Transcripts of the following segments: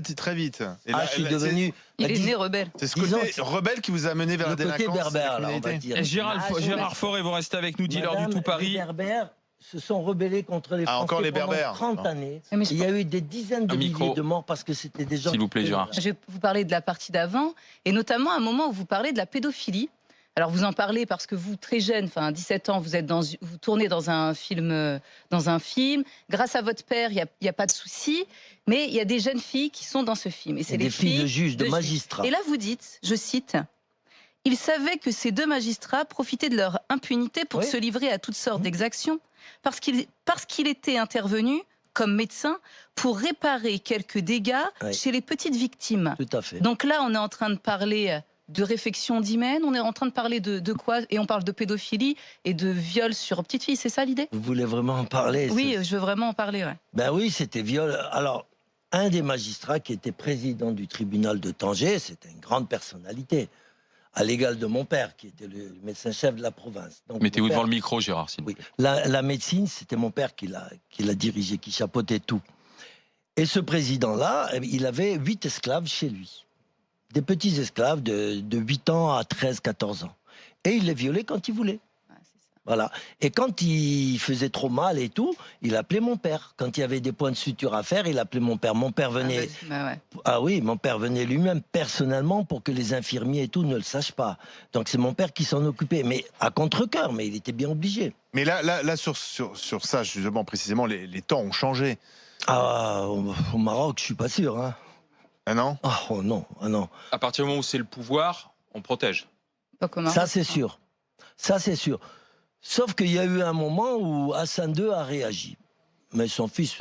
très vite. Et je suis devenu... Il est né rebelle. C'est ce côté rebelle qui vous a mené vers la délinquance. Le côté berbère, là, on va dire. Gérard Fauré, vous restez avec nous, dealer du tout Paris. Les berbères se sont rebellés contre les Français encore les pendant berbères. 30 années. Il y a eu des dizaines de milliers de morts parce que c'était des gens... S'il vous plaît, Gérard. Je vais vous parler de la partie d'avant, et notamment à un moment où vous parlez de la pédophilie. Alors vous en parlez parce que vous, très jeune, enfin 17 ans, vous tournez dans un film. Grâce à votre père, il n'y a pas de souci, mais il y a des jeunes filles qui sont dans ce film. Et c'est des filles de juges, de magistrats. Et là vous dites, je cite, « Ils savaient que ces deux magistrats profitaient de leur impunité pour se livrer à toutes sortes d'exactions, parce qu'il était intervenu comme médecin pour réparer quelques dégâts chez les petites victimes. » Tout à fait. Donc là, on est en train de parler de réfection d'hymen, on est en train de parler de quoi? Et on parle de pédophilie et de viol sur petites filles, c'est ça l'idée? Vous voulez vraiment en parler? Oui, je veux vraiment en parler, ouais. Ben oui, c'était viol. Alors, un des magistrats qui était président du tribunal de Tanger, c'était une grande personnalité, à l'égal de mon père, qui était le médecin-chef de la province. Mettez-vous devant le micro, Gérard, s'il vous plaît. La médecine, c'était mon père qui l'a dirigé, qui chapeautait tout. Et ce président-là, il avait 8 esclaves chez lui. Des petits esclaves de 8 ans à 13, 14 ans. Et il les violait quand il voulait. Voilà. Et quand il faisait trop mal et tout, il appelait mon père. Quand il y avait des points de suture à faire, il appelait mon père. Mon père venait... mon père venait lui-même personnellement pour que les infirmiers et tout ne le sachent pas. Donc c'est mon père qui s'en occupait. Mais à contre-cœur, mais il était bien obligé. Mais là sur ça, justement, précisément, les temps ont changé. Au Maroc, je suis pas sûr, hein. Ah non? Oh non, ah non. À partir du moment où c'est le pouvoir, on protège. Ça c'est sûr. Ça c'est sûr. Sauf qu'il y a eu un moment où Hassan II a réagi. Mais son fils,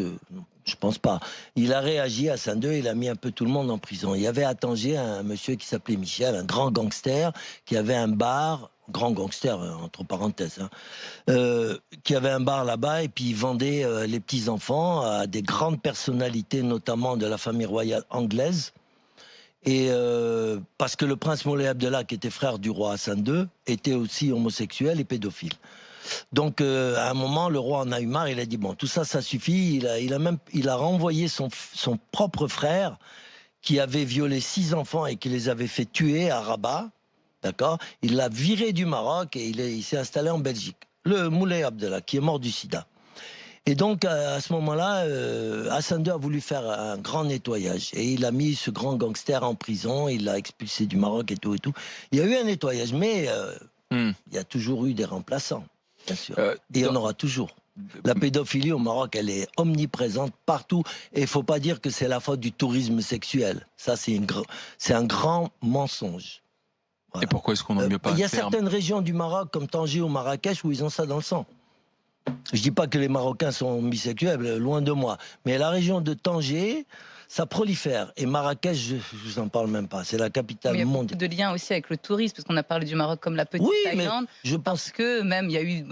je pense pas. Il a réagi, Hassan II, il a mis un peu tout le monde en prison. Il y avait à Tanger un monsieur qui s'appelait Michel, un grand gangster, qui avait un bar, grand gangster, entre parenthèses, qui avait un bar là-bas, et puis il vendait les petits-enfants à des grandes personnalités, notamment de la famille royale anglaise. Et parce que le prince Moulay Abdallah, qui était frère du roi Hassan II, était aussi homosexuel et pédophile. Donc à un moment, le roi en a eu marre, il a dit bon, tout ça, ça suffit. Il a renvoyé son propre frère qui avait violé 6 enfants et qui les avait fait tuer à Rabat. D'accord? Il l'a viré du Maroc et il s'est installé en Belgique. Le Moulay Abdallah, qui est mort du sida. Et donc, à ce moment-là, Hassan II a voulu faire un grand nettoyage. Et il a mis ce grand gangster en prison, il l'a expulsé du Maroc et tout et tout. Il y a eu un nettoyage, mais il y a toujours eu des remplaçants, bien sûr. Et il y en aura toujours. La pédophilie au Maroc, elle est omniprésente partout. Et il ne faut pas dire que c'est la faute du tourisme sexuel. Ça, c'est un grand mensonge. Voilà. Et pourquoi est-ce qu'on n'en mieux pas? Il y a certaines régions du Maroc, comme Tanger ou Marrakech, où ils ont ça dans le sang. Je dis pas que les Marocains sont bisexuels, loin de moi. Mais la région de Tanger, ça prolifère. Et Marrakech, je vous en parle même pas. C'est la capitale mondiale. Il y a beaucoup de liens aussi avec le tourisme, parce qu'on a parlé du Maroc comme la petite Thaïlande. Mais je pense que même il y a eu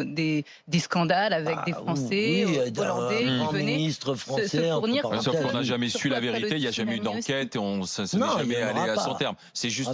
des scandales avec des Français, Hollandais qui venaient ministre français, se fournir. Sauf qu'on n'a jamais su la vérité, il n'y a jamais eu d'enquête et ça n'est jamais allé à son terme. C'est juste